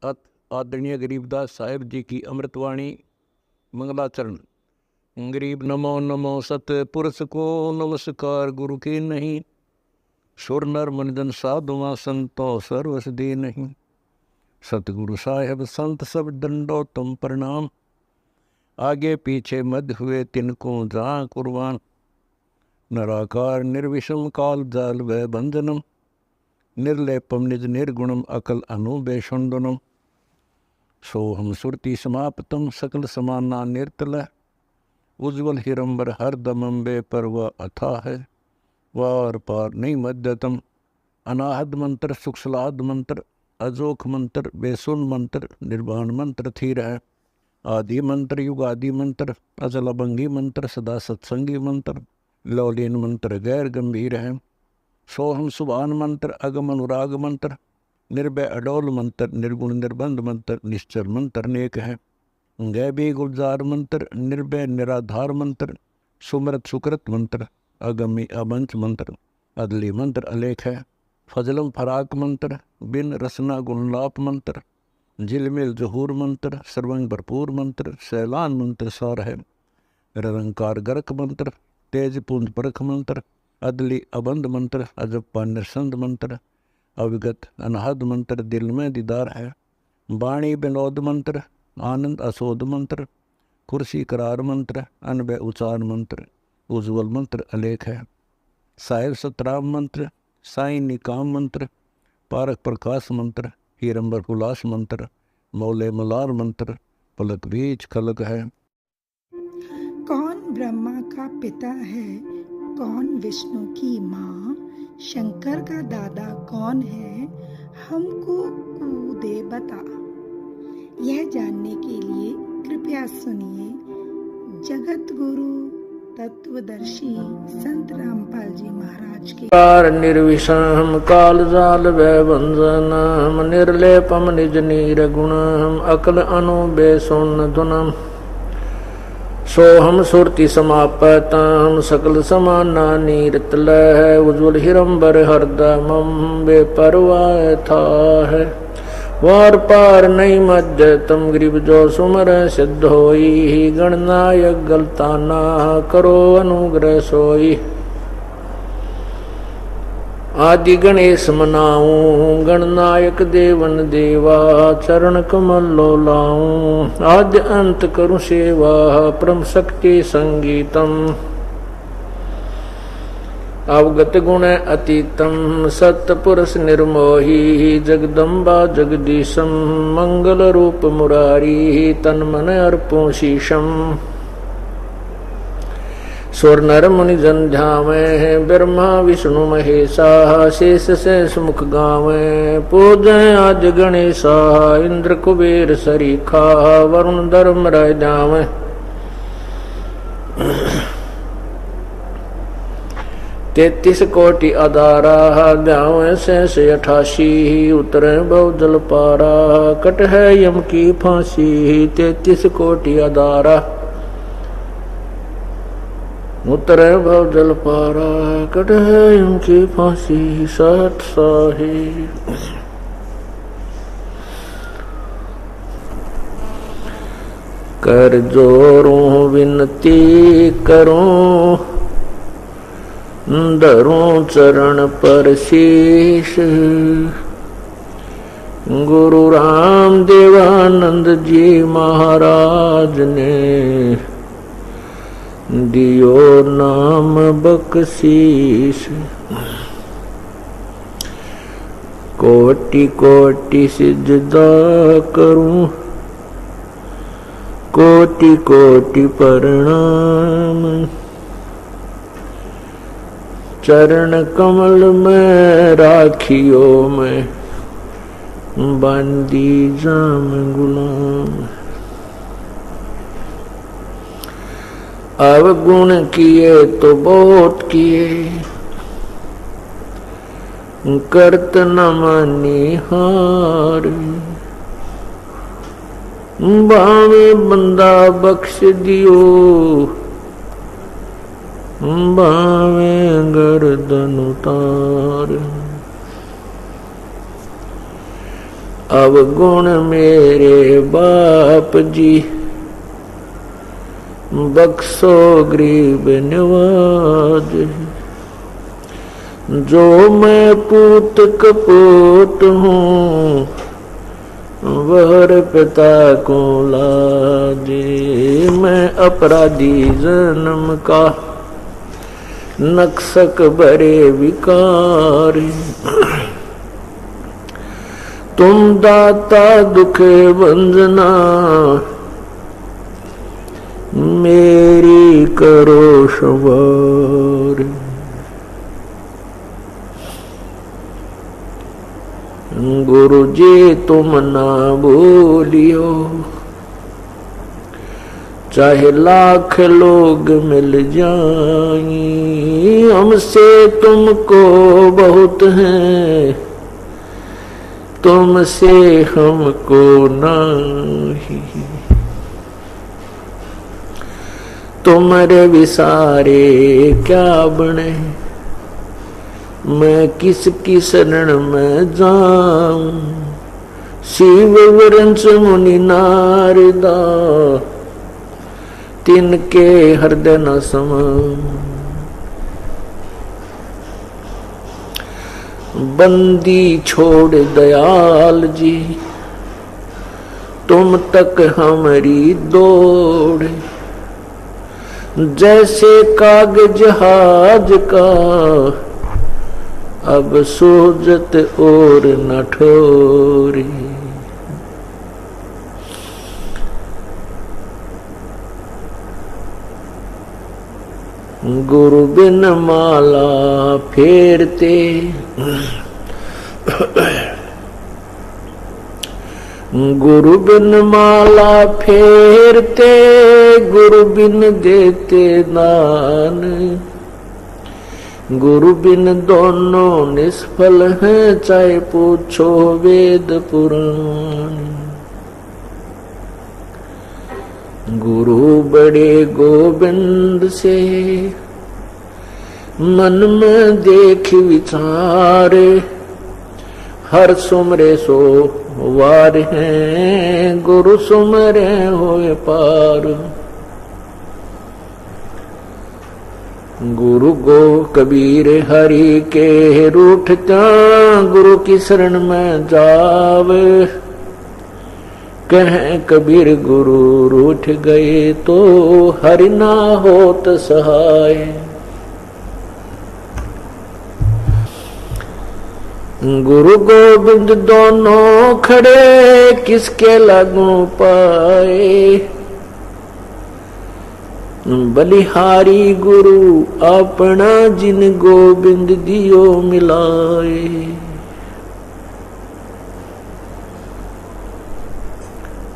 अत आदरणीय गरीबदास साहिब जी की अमृतवाणी मंगलाचरण। गरीब नमो नमो सतपुरुष को नमस्कार, गुरु की नहीं सुर नर मनजन साधुआ संतो सर्वस दे नहीं। सतगुरु साहेब संत सब दंडो तुम प्रणाम, आगे पीछे मध्य हुए तिनको जहाँ कुर्बान। नराकार निर्विषम काल जाल व बंधनम, निर्लेपम निज निर्गुणम अकल अनुबेषुंडनम। सोहम सुरति समाप्तम सकल समाना निर्तल, उज्ज्वल हिरंबर हर दमम बे परव अथा है। वार पार नहीं मध्यतम, अनाहद मंत्र सुखसलाद मंत्र, अजोख मंत्र बेसुन मंत्र, निर्वाण मंत्र थी है। आदि मंत्र युगादि मंत्र, अजल अभंगी मंत्र, सदा सत्संगी मंत्र, लौलीन मंत्र गैर गंभीर है। सोहम सुभान मंत्र, अगम अनुराग मंत्र, निर्भय अडोल मंत्र, निर्गुण निर्बंध मंत्र, निश्चर मंत्र नेक है। गैबी गुलजार मंत्र, निर्भय निराधार मंत्र, सुमरत सुकृत मंत्र, अगमी अबंच मंत्र, अदली मंत्र अलेख है। फजलम फराक मंत्र, बिन रसना गुणलाप मंत्र, झिलमिल जहूर मंत्र, सर्वंग भरपूर मंत्र, सैलान मंत्र सार है। निरंकार गर्क मंत्र, तेज पुंज परख मंत्र, अदली अबंध मंत्र, अजप्पा निरसंद मंत्र, अविगत अनहद मंत्र, दिल में दीदार है। वाणी विनोद मंत्र, आनंद असोद मंत्र, कुर्सी करार मंत्र, अनबय उचार मंत्र, उज्ज्वल मंत्र अलेख है। साहिब सतराम मंत्र, साई निकाम मंत्र, पारक प्रकाश मंत्र, हीरंबर उल्लास मंत्र, मौले मलार मंत्र, पलक बीच खलक है। कौन ब्रह्मा का पिता है, कौन विष्णु की माँ, शंकर का दादा कौन है, हमको कूदे बता। यह जानने के लिए कृपया सुनिए जगत गुरु तत्वदर्शी संत रामपाल जी महाराज के। निर्विषम काल जाल वै बंधनम, निर्लेपम निज नीर गुणम, अकल अनुबेसुन धुनम। सोहम सुरति समापतम सकल समाना नीरतल, उज्ज्वल हिरंबर हरदमम बेपरवाह था है। वार पार नहीं मध्य तम गरीब जो सुमर सिद्ध होई, गणनायक गलताना करो अनुग्रह सोई। आदि गणेश मनाऊं, गणनायक देवन देवा, चरण कमल लो लाऊं। आद्य अंत करूं सेवा, परम शक्ति संगीतम। अवगत गुण अतीतम, सत्पुरुष निर्मोही, जगदम्बा जगदीशम, मंगल रूप मुरारी, तन मन अर्पों शीशम। स्वर नर मुनि जन ध्यावे, ब्रह्मा विष्णु महेशा, शेष से सुमुख गावे। पूजय आज गणेशा, इंद्र कुबेर सरीखा, वरुण धर्म राय जावे। तेतीस कोटि अदारा, ध्यावे शेष 88, उतरे बहु जल पारा, कट है यम की फांसी। 33 कोटि अदारा, उतरे भव जल पारा, कट है उनकी फांसी। 60 साही कर जोरूं विनती करूं, धरूं चरण पर शीश। गुरु राम देवानंद जी महाराज ने दियो नाम बख्शीश। कोटि कोटि सिजदा करूं, कोटि कोटि प्रणाम। चरण कमल में राखियो मैं, बंदी जाम गुलाम। अवगुण किए तो बहुत किए, करत न मानी हार। बावे बंदा बख्श दियो, बावे गर्दन उतार। अवगुण मेरे बाप जी, बख्शो गरीब नवाज। जो मैं पूत कपूत हूँ, वहर पिता को लाजे। मैं अपराधी जन्म का, नक्सक बरे विकार। तुम दाता दुख भंजना, मेरी करो सवार। गुरु जी तुम ना भूलियो, चाहे लाख लोग मिल जाएं। हमसे तुमको बहुत है, तुमसे हमको नहीं। तुम्हारे विसारे क्या बने, मैं किसकी शरण में जाऊं। शिव वृंश मुनि नारदा, तिनके हृदय न समाऊं। बंदी छोड़ दयाल जी, तुम तक हमारी दौड़। जैसे कागज जहाज का, अब सूजत और न ठोरी। गुरु बिन माला फेरते, गुरु बिन माला फेरते, गुरु बिन देते दान। गुरु बिन दोनों निष्फल हैं, चाहे पूछो वेद पुराण। गुरु बड़े गोविंद से, मन में देख विचार। हर सुमरे सो वार हैं, गुरु सुमरे होए पार। गुरु गो कबीर हरि के रूठता, गुरु की शरण में जावे। कहें कबीर गुरु रूठ गए, तो हरि ना होत सहाय। गुरु गोविंद दोनों खड़े, किसके लागू पाए। बलिहारी गुरु अपना, जिन गोविंद दियो मिलाए।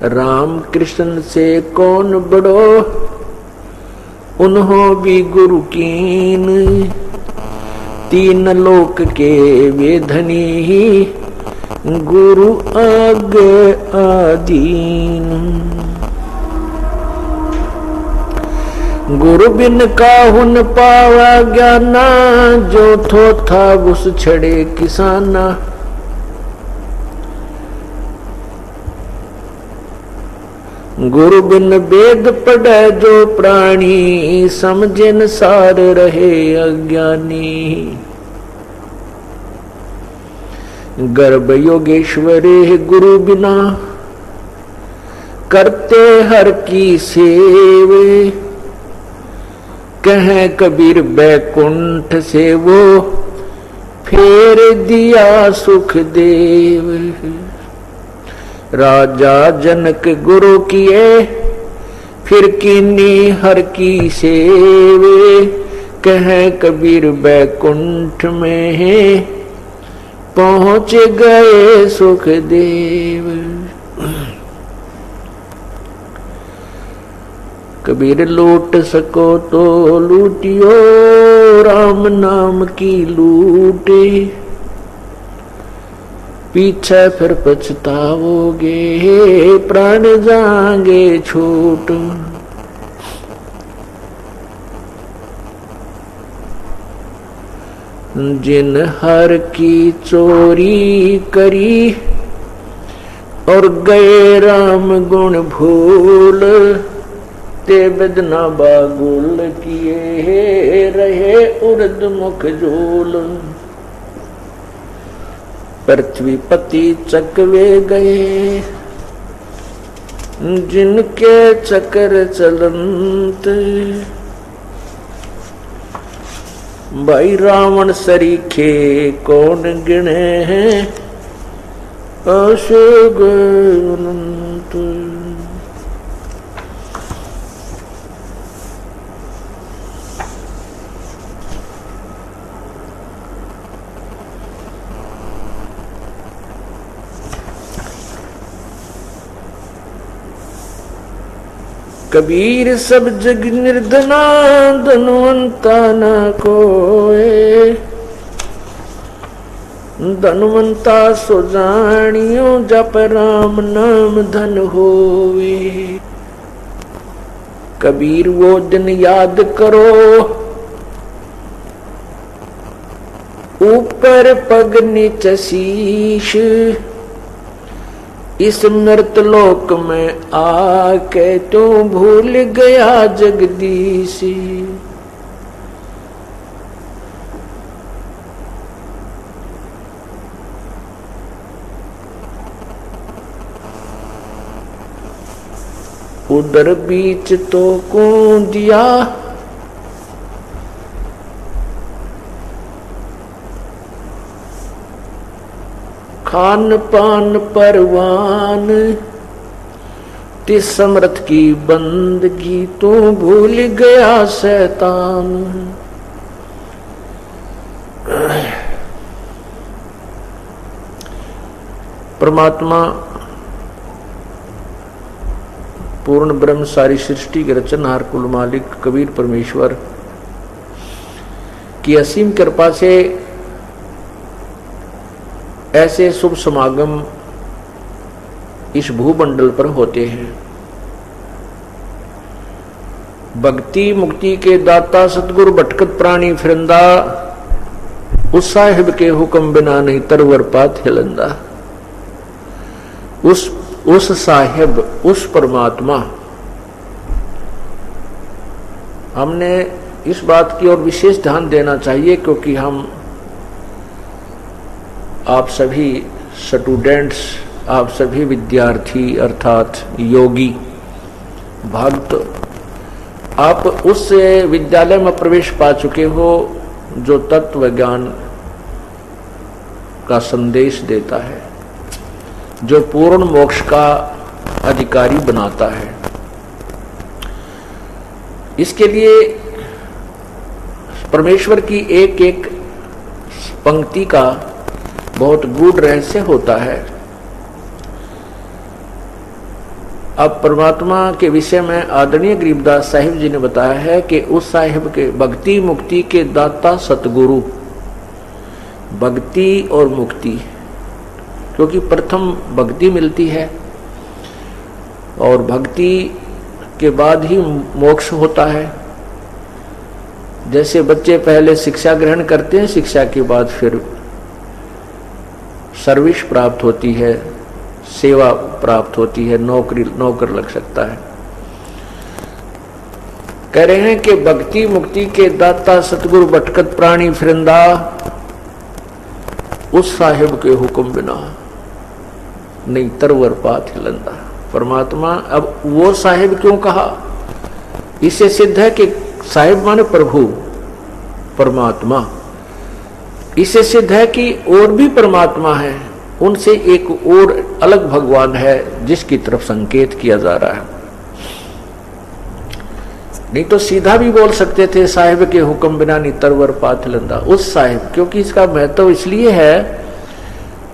राम कृष्ण से कौन बड़ो, उन्हों भी गुरु कीन। तीन लोक के वे धनी, गुरु आगे आदीन। गुरु बिन काहुन पावा ज्ञाना, जो थो था उस छड़े किसाना। गुरु बिन वेद पढ़े जो प्राणी, समझन सार रहे अज्ञानी। गर्भ योगेश्वरे गुरु बिना, करते हर की सेवे। कहे कबीर बैकुंठ से वो, फेर दिया सुख देव। राजा जनक गुरु किए, फिर कीनी हर की सेवे। कहे कबीर बैकुंठ में है, पहुंच गए सुख देव। कबीर लूट सको तो लूटियो, राम नाम की लूटे। पीछे फिर पछताओगे, प्राण जाएंगे छूट। जिन हर की चोरी करी, और गए राम गुण भूल, ते बदना बागुल किए रहे उर्द मुख झूल। पृथ्वी पति चकवे गए, जिनके चक्र चलंत। भाई रावण सरीखे कौन गिने हैं, अशोक अनंत। कबीर सब जग निर्धना, धनवंता न कोय। धनवंता सो जानियो, जप राम नाम धन होवे। कबीर वो दिन याद करो, ऊपर पग नीच शीश। इस मृत लोक में आके तू भूल गया जगदीश। उधर बीच तो कूदिया, खान पान परवान। तिस समर्थ की बंदगी तू भूल गया शैतान। परमात्मा पूर्ण ब्रह्म सारी सृष्टि के रचनहार कुल मालिक कबीर परमेश्वर की असीम कृपा से ऐसे शुभ समागम इस भूमंडल पर होते हैं। भक्ति मुक्ति के दाता सतगुरु भटकत प्राणी फिरंदा, उस साहिब के हुक्म बिना नहीं तरवर पात हिलंदा। उस साहिब, उस परमात्मा, हमने इस बात की ओर विशेष ध्यान देना चाहिए क्योंकि हम आप सभी स्टूडेंट्स, आप सभी विद्यार्थी अर्थात योगी भक्त, आप उस विद्यालय में प्रवेश पा चुके हो जो तत्व ज्ञान का संदेश देता है, जो पूर्ण मोक्ष का अधिकारी बनाता है। इसके लिए परमेश्वर की एक एक पंक्ति का बहुत गूढ़ रहस्य होता है। अब परमात्मा के विषय में आदरणीय गरीबदास साहिब जी ने बताया है कि उस साहिब के भक्ति मुक्ति के दाता सतगुरु, भक्ति और मुक्ति, क्योंकि प्रथम भक्ति मिलती है और भक्ति के बाद ही मोक्ष होता है। जैसे बच्चे पहले शिक्षा ग्रहण करते हैं, शिक्षा के बाद फिर सर्विस प्राप्त होती है, सेवा प्राप्त होती है, नौकर लग सकता है। कह रहे हैं कि भक्ति मुक्ति के दाता सतगुरु भटकत प्राणी फिरंदा, उस साहिब के हुक्म बिना नहीं तरवर पात हिलंदा। परमात्मा, अब वो साहिब क्यों कहा? इससे सिद्ध है कि साहिब माने प्रभु, परमात्मा। इससे सिद्ध है कि और भी परमात्मा है, उनसे एक और अलग भगवान है जिसकी तरफ संकेत किया जा रहा है। नहीं तो सीधा भी बोल सकते थे साहिब के हुक्म बिना नहीं तरवर पात हिलंदा, उस साहिब, क्योंकि इसका महत्व इसलिए है,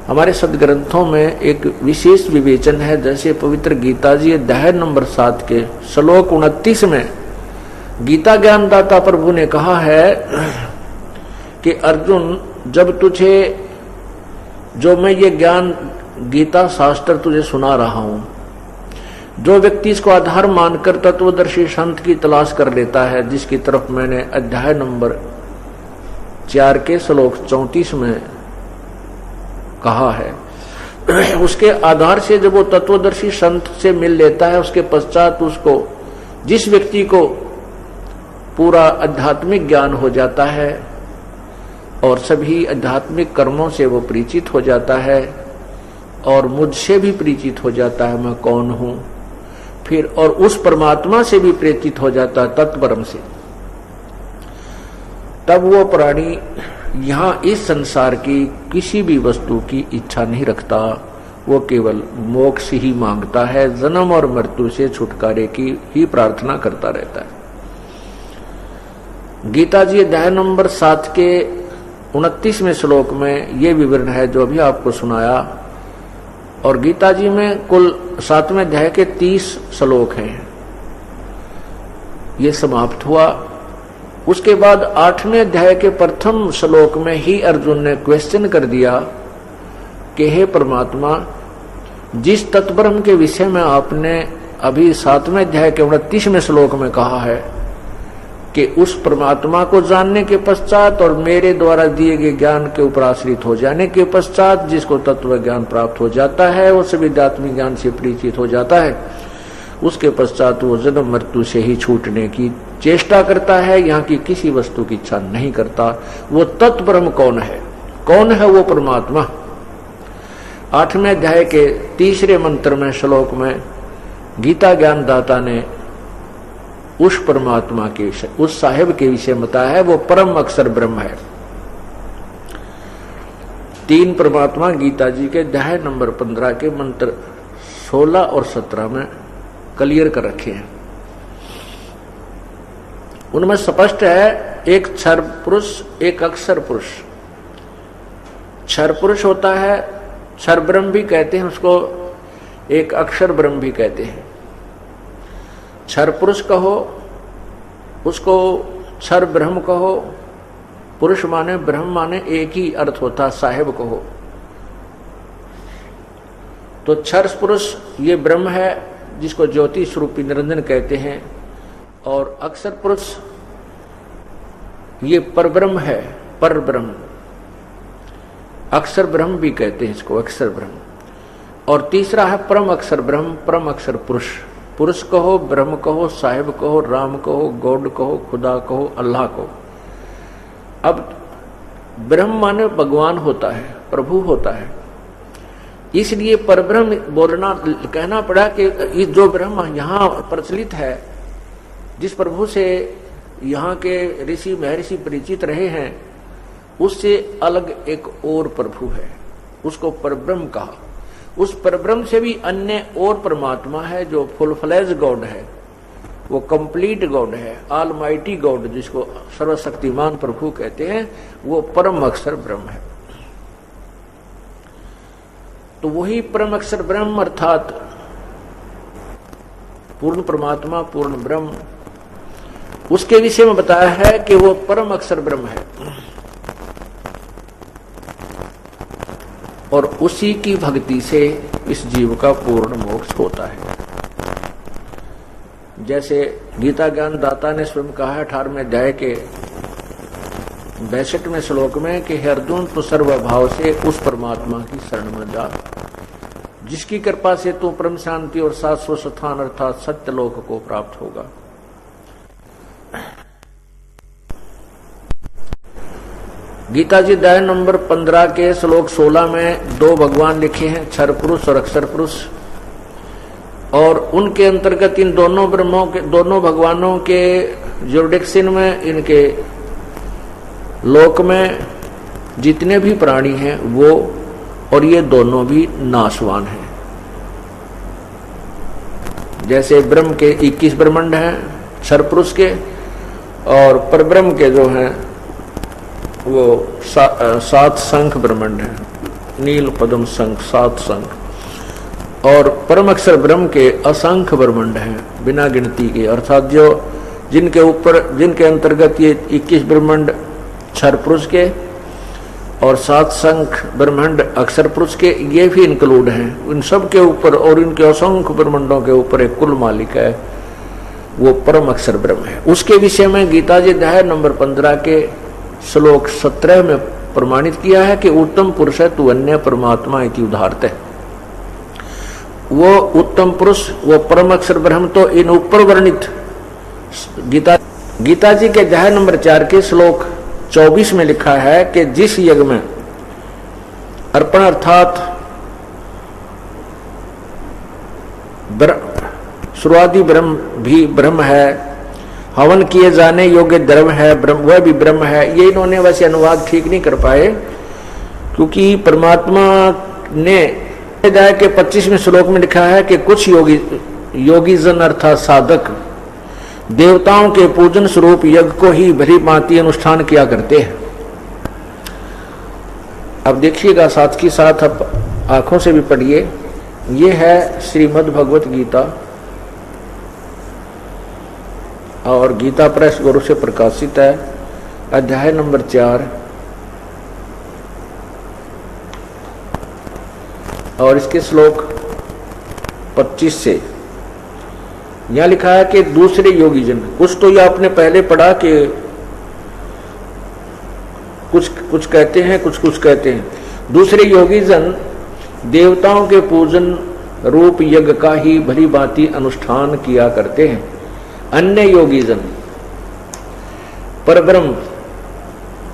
हमारे सदग्रंथों में एक विशेष विवेचन है। जैसे पवित्र गीता जी अध्याय नंबर 7 के श्लोक 29 में गीता ज्ञानदाता प्रभु ने कहा है कि अर्जुन, जब तुझे जो मैं ये ज्ञान गीता शास्त्र तुझे सुना रहा हूं, जो व्यक्ति इसको आधार मानकर तत्वदर्शी संत की तलाश कर लेता है, जिसकी तरफ मैंने अध्याय नंबर 4 के श्लोक 34 में कहा है उसके आधार से जब वो तत्वदर्शी संत से मिल लेता है, उसके पश्चात उसको, जिस व्यक्ति को पूरा आध्यात्मिक ज्ञान हो जाता है और सभी आध्यात्मिक कर्मों से वो परिचित हो जाता है और मुझसे भी परिचित हो जाता है मैं कौन हूं, फिर और उस परमात्मा से भी परिचित हो जाता है तत्परम से, तब वो प्राणी यहां इस संसार की किसी भी वस्तु की इच्छा नहीं रखता। वो केवल मोक्ष ही मांगता है, जन्म और मृत्यु से छुटकारे की ही प्रार्थना करता रहता है। गीता जी अध्याय नंबर 7 के 29वें श्लोक में ये विवरण है जो अभी आपको सुनाया। और गीता जी में कुल 7वें अध्याय के 30 श्लोक हैं। ये समाप्त हुआ। उसके बाद 8वें अध्याय के प्रथम श्लोक में ही अर्जुन ने क्वेश्चन कर दिया कि हे परमात्मा, जिस तत्परम के विषय में आपने अभी 7वें अध्याय के 29वें श्लोक में कहा है कि उस परमात्मा को जानने के पश्चात और मेरे द्वारा दिए गए ज्ञान के ऊपर आश्रित हो जाने के पश्चात जिसको तत्व ज्ञान प्राप्त हो जाता है, वो सभी आध्यात्मिक ज्ञान से परिचित हो जाता है, उसके पश्चात वो जन्म मृत्यु से ही छूटने की चेष्टा करता है, यहाँ की किसी वस्तु की इच्छा नहीं करता। वो तत्परम कौन है? कौन है वो परमात्मा? 8वें अध्याय के 3रे मंत्र में श्लोक में गीता ज्ञान दाता ने उस परमात्मा के विषय, उस साहेब के विषय बताया है। वो परम अक्षर ब्रह्म है। 3 परमात्मा गीता जी के अध्याय नंबर 15 के मंत्र 16 और 17 में क्लियर कर रखे हैं। उनमें स्पष्ट है, एक क्षर पुरुष, एक अक्षर पुरुष। क्षर पुरुष होता है, क्षर ब्रह्म भी कहते हैं उसको, एक अक्षर ब्रह्म भी कहते हैं। क्षर पुरुष कहो, उसको क्षर ब्रह्म कहो, पुरुष माने ब्रह्म माने एक ही अर्थ होता, साहेब कहो। तो क्षर पुरुष ये ब्रह्म है जिसको ज्योति स्वरूपी निरंजन कहते हैं, और अक्षर पुरुष ये परब्रह्म है, पर ब्रह्म, अक्षर ब्रह्म भी कहते हैं इसको, अक्षर ब्रह्म। और तीसरा है परम अक्षर ब्रह्म, परम अक्षर पुरुष। पुरुष कहो, ब्रह्म कहो, साहिब कहो, राम कहो, गॉड कहो, खुदा कहो, अल्लाह कहो। अब ब्रह्म माने भगवान होता है, प्रभु होता है, इसलिए परब्रह्म बोलना कहना पड़ा कि जो ब्रह्म यहाँ प्रचलित है, जिस प्रभु से यहाँ के ऋषि महर्षि परिचित रहे हैं, उससे अलग एक और प्रभु है, उसको परब्रह्म कहा। उस परब्रह्म से भी अन्य और परमात्मा है जो फुल फ्लेज गॉड है, वो कंप्लीट गॉड है, ऑलमाइटी गॉड, जिसको सर्वशक्तिमान प्रभु कहते हैं, वो परम अक्षर ब्रह्म है। तो वही परम अक्षर ब्रह्म अर्थात पूर्ण परमात्मा, पूर्ण ब्रह्म, उसके विषय में बताया है कि वो परम अक्षर ब्रह्म है और उसी की भक्ति से इस जीव का पूर्ण मोक्ष होता है। जैसे गीता ज्ञान दाता ने स्वयं कहा है 18वें अध्याय के 62वें श्लोक में कि हे अर्जुन, तू सर्वभाव से उस परमात्मा की शरण में जा, जिसकी कृपा से तू परम शांति और शाश्वत स्थान अर्थात सत्यलोक को प्राप्त होगा। गीता जी अध्याय नंबर 15 के श्लोक 16 में 2 भगवान लिखे हैं, क्षर पुरुष और अक्षर पुरुष, और उनके अंतर्गत इन दोनों ब्रह्मों के, दोनों भगवानों के जुरिडिक्शन में, इनके लोक में जितने भी प्राणी हैं वो, और ये दोनों भी नाशवान हैं। जैसे ब्रह्म के 21 ब्रह्मांड हैं क्षर पुरुष के, और परब्रह्म के जो हैं वो 7 शंख ब्रह्मांड है, नील पद्म शंख 7 शंख, और परम अक्षर ब्रह्म के असंख्य ब्रह्मांड हैं बिना गिनती के, अर्थात जो जिनके ऊपर, जिनके अंतर्गत ये 21 ब्रह्मांड क्षर पुरुष के और 7 शंख ब्रह्मांड अक्षर पुरुष के, ये भी इंक्लूड हैं। उन सब के ऊपर और इनके असंख्य ब्रह्मांडों के ऊपर एक कुल मालिक है, वो परम अक्षर ब्रह्म है। उसके विषय में गीता जी अध्याय नंबर 15 के श्लोक 17 में प्रमाणित किया है कि उत्तम पुरुष है तू अन्य परमात्मा इति उदाहरते। वो उत्तम पुरुष, वो परम अक्षर ब्रह्म तो इन ऊपर वर्णित गीता जी के अध्याय नंबर 4 के श्लोक 24 में लिखा है कि जिस यज्ञ में अर्पण अर्थात शुरुआती ब्रह्म भी ब्रह्म है, हवन किए जाने योग्य द्रव्य है वह भी ब्रह्म है। ये इन्होंने वैसे अनुवाद ठीक नहीं कर पाए, क्योंकि परमात्मा ने अध्याय के 25वें श्लोक में लिखा है कि कुछ योगी जन अर्थात साधक देवताओं के पूजन स्वरूप यज्ञ को ही भली भांति अनुष्ठान किया करते हैं। अब देखिएगा साथ के साथ, अब आंखों से भी पढ़िए। ये है श्रीमद् भगवत गीता और गीता प्रेस गुरु से प्रकाशित है, अध्याय नंबर 4 और इसके श्लोक 25 से यहां लिखा है कि दूसरे योगी जन, कुछ तो ये आपने पहले पढ़ा कि कुछ कहते हैं, कुछ कहते हैं। दूसरे योगी जन देवताओं के पूजन रूप यज्ञ का ही भली भांति अनुष्ठान किया करते हैं। अन्य योगी जन परब्रह्म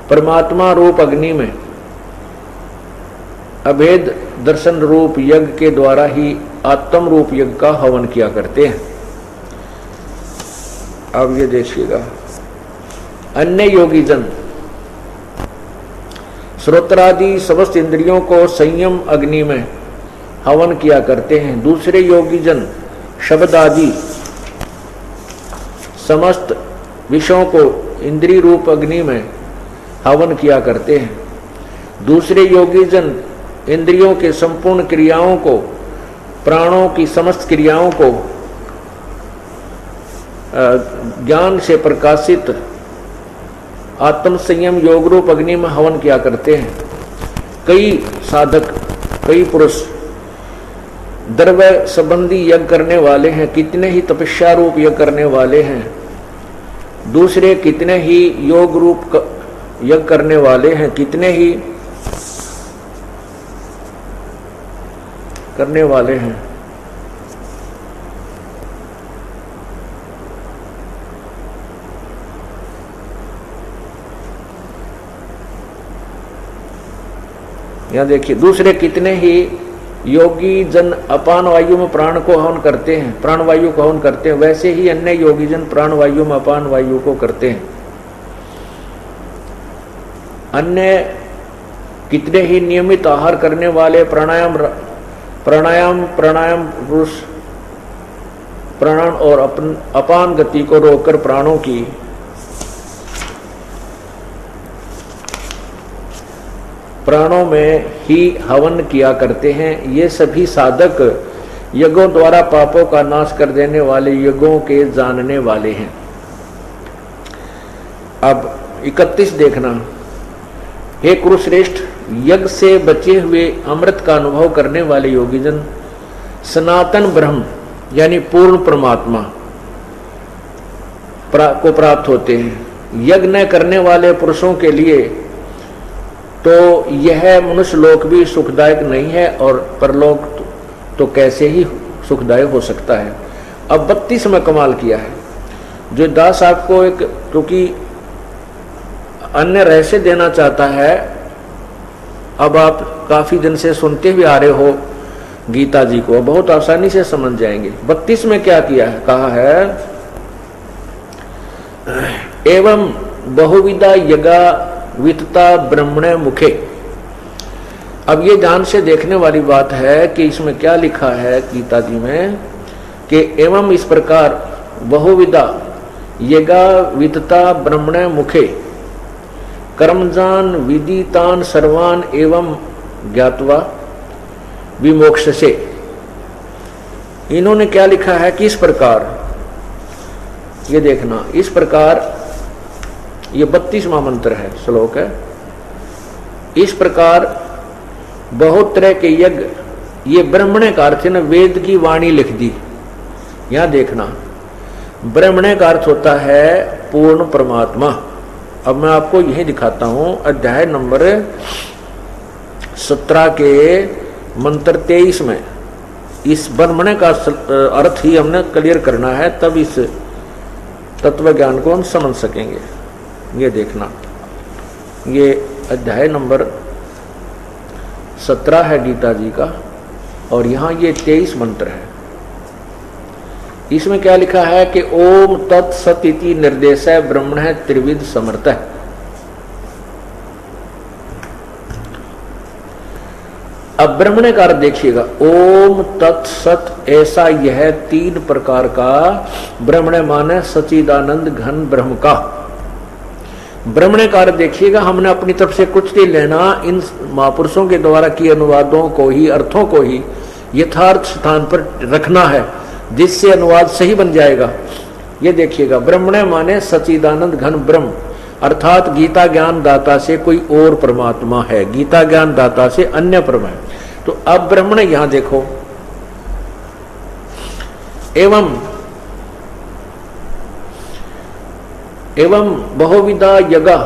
परमात्मा रूप अग्नि में अभेद दर्शन रूप यज्ञ के द्वारा ही आत्म रूप यज्ञ का हवन किया करते हैं। अब ये देखिएगा, अन्य योगी जन श्रोत्रादि समस्त इंद्रियों को संयम अग्नि में हवन किया करते हैं। दूसरे योगी जन शब्द आदि समस्त विषयों को इंद्रिय रूप अग्नि में हवन किया करते हैं। दूसरे योगी जन इंद्रियों के संपूर्ण क्रियाओं को, प्राणों की समस्त क्रियाओं को ज्ञान से प्रकाशित आत्म संयम योग रूप अग्नि में हवन किया करते हैं। कई साधक, कई पुरुष द्रव्य संबंधी यज्ञ करने वाले हैं, कितने ही तपस्या रूप यज्ञ करने वाले हैं। दूसरे कितने ही योग रूप यज्ञ करने वाले हैं, कितने ही करने वाले हैं। यहां देखिए, दूसरे कितने ही योगी जन अपान वायु में प्राण को हवन करते हैं, प्राण वायु को हवन करते हैं, वैसे ही अन्य योगी जन प्राण वायु में अपान वायु को करते हैं। अन्य कितने ही नियमित आहार करने वाले प्राणायाम पुरुष प्राण और अपान गति को रोककर प्राणों की प्राणों में ही हवन किया करते हैं। ये सभी साधक यज्ञों द्वारा पापों का नाश कर देने वाले यज्ञों के जानने वाले हैं। अब 31 देखना, हे कुरुश्रेष्ठ, यज्ञ से बचे हुए अमृत का अनुभव करने वाले योगीजन सनातन ब्रह्म यानी पूर्ण परमात्मा को प्राप्त होते हैं। यज्ञ न करने वाले पुरुषों के लिए तो यह मनुष्य लोक भी सुखदायक नहीं है और परलोक तो कैसे ही सुखदायक हो सकता है। अब 32 में कमाल किया है, जो दास आपको एक, क्योंकि अन्य रहस्य देना चाहता है। अब आप काफी दिन से सुनते हुए आ रहे हो गीता जी को, बहुत आसानी से समझ जाएंगे। 32 में क्या किया है, कहा है एवं बहुविधा यज्ञा वितता ब्रह्मणे मुखे। अब ये ध्यान से देखने वाली बात है कि इसमें क्या लिखा है गीता जी में कि एवं इस प्रकार बहुविधा यज्ञा वितता ब्रह्मणे मुखे कर्मजान विदितान सर्वान एवं ज्ञात्वा विमोक्षसे। इन्होंने क्या लिखा है कि इस प्रकार, ये देखना, इस प्रकार, ये 32वां मंत्र है, श्लोक है। इस प्रकार बहुत तरह के यज्ञ, ये ब्रह्मणे का अर्थ है ना, वेद की वाणी लिख दी। यहां देखना, ब्रह्मणे का अर्थ होता है पूर्ण परमात्मा। अब मैं आपको यही दिखाता हूं, अध्याय नंबर 17 के मंत्र 23 में इस ब्रह्मणे का अर्थ ही हमने क्लियर करना है, तब इस तत्व ज्ञान को हम समझ सकेंगे। ये देखना, ये अध्याय नंबर 17 है गीता जी का, और यहाँ ये 23 मंत्र है। इसमें क्या लिखा है कि ओम तत्सत इति निर्देशः ब्रह्मणः त्रिविध समर्थः। अब ब्रह्मणे का अर्थ देखिएगा, ओम तत्सत, ऐसा यह 3 प्रकार का ब्रह्मणे माने सच्चिदानंद घन ब्रह्म का। ब्रह्मणे का अर्थ देखिएगा, हमने अपनी तरफ से कुछ नहीं लेना, इन महापुरुषों के द्वारा किए अनुवादों को ही, अर्थों को ही यथार्थ स्थान पर रखना है, जिससे अनुवाद सही बन जाएगा। ये देखिएगा, ब्रह्मणे माने सच्चिदानंद घन ब्रह्म, अर्थात गीता ज्ञान दाता से कोई और परमात्मा है, गीता ज्ञान दाता से अन्य परम है। तो अब ब्रह्मणे यहां देखो, एवं बहुविधा यगा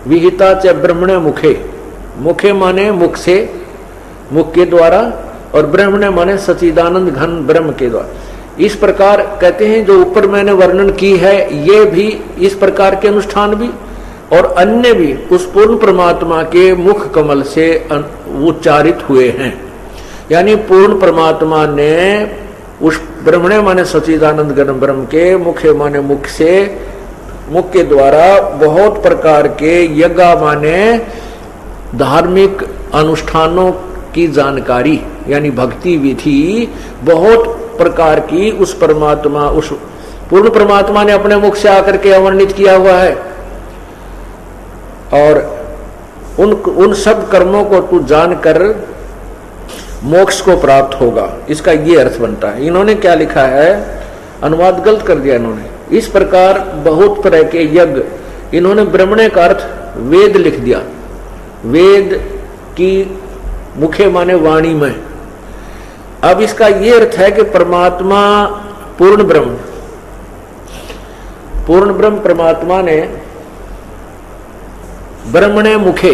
विहिता च ब्रह्मणे मुखे। मुखे माने मुख से, मुख के द्वारा, और ब्रह्मणे माने सच्चिदानंद घन ब्रह्म के द्वारा। इस प्रकार कहते हैं जो ऊपर मैंने वर्णन की है, ये भी इस प्रकार के अनुष्ठान भी और अन्य भी उस पूर्ण परमात्मा के मुख कमल से उच्चारित हुए हैं। यानी पूर्ण परमात्मा ने उस ब्रह्मणे माने सच्चिदानंद घन ब्रह्म के, मुखे माने मुख से, मुख के द्वारा बहुत प्रकार के यज्ञ माने धार्मिक अनुष्ठानों की जानकारी, यानी भक्ति विधि बहुत प्रकार की उस परमात्मा, उस पूर्ण परमात्मा ने अपने मुख से आकर के अवर्णित किया हुआ है। और उन सब कर्मों को तू जानकर मोक्ष को प्राप्त होगा, इसका ये अर्थ बनता है। इन्होंने क्या लिखा है, अनुवाद गलत कर दिया इन्होंने। इस प्रकार बहुत तरह के यज्ञ, इन्होंने ब्रह्मणे का अर्थ वेद लिख दिया। वेद की मुखे माने वाणी में। अब इसका ये अर्थ है कि परमात्मा पूर्ण ब्रह्म परमात्मा ने ब्रह्मणे मुखे,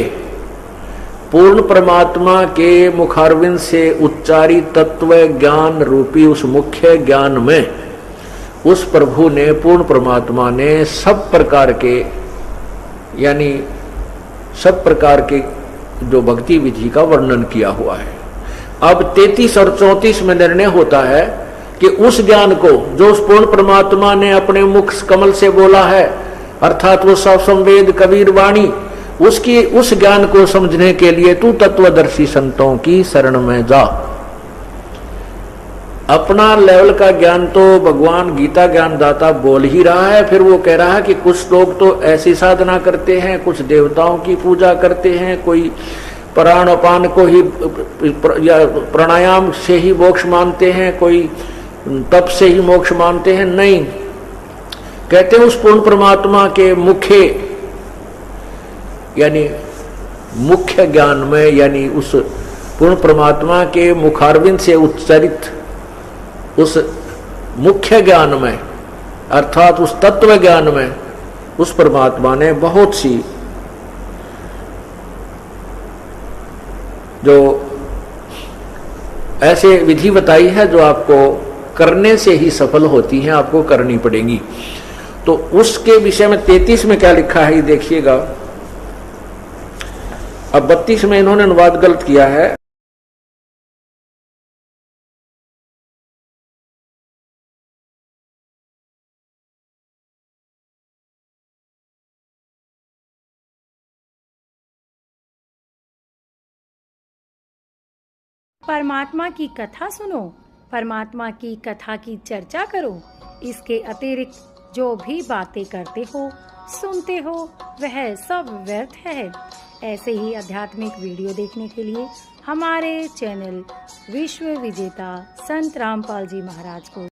पूर्ण परमात्मा के मुखारविंद से उच्चारित तत्व ज्ञान रूपी उस मुख्य ज्ञान में उस प्रभु ने, पूर्ण परमात्मा ने सब प्रकार के, यानी सब प्रकार के जो भक्ति विधि का वर्णन किया हुआ है। अब 33 और 34 में निर्णय होता है कि उस ज्ञान को जो उस पूर्ण परमात्मा ने अपने मुख कमल से बोला है, अर्थात वो सब संवेद कबीर वाणी, उस ज्ञान को समझने के लिए तू तत्वदर्शी संतों की शरण में जा। अपना लेवल का ज्ञान तो भगवान गीता ज्ञान दाता बोल ही रहा है, फिर वो कह रहा है कि कुछ लोग तो ऐसी साधना करते हैं, कुछ देवताओं की पूजा करते हैं, कोई प्राण अपान को ही या प्राणायाम से ही मोक्ष मानते हैं, कोई तप से ही मोक्ष मानते हैं। नहीं, कहते हैं उस पूर्ण परमात्मा के मुखे, यानी मुख्य ज्ञान में, यानी उस पूर्ण परमात्मा के मुखारविंद से उच्चारित उस मुख्य ज्ञान में, अर्थात उस तत्व ज्ञान में, उस परमात्मा ने बहुत सी जो ऐसे विधि बताई है जो आपको करने से ही सफल होती हैं, आपको करनी पड़ेगी। तो उसके विषय में 33 में क्या लिखा है ये देखिएगा। अब 32 में इन्होंने अनुवाद गलत किया है। परमात्मा की कथा सुनो, परमात्मा की कथा की चर्चा करो। इसके अतिरिक्त जो भी बातें करते हो, सुनते हो, वह सब व्यर्थ है। ऐसे ही आध्यात्मिक वीडियो देखने के लिए हमारे चैनल विश्व विजेता संत रामपाल जी महाराज को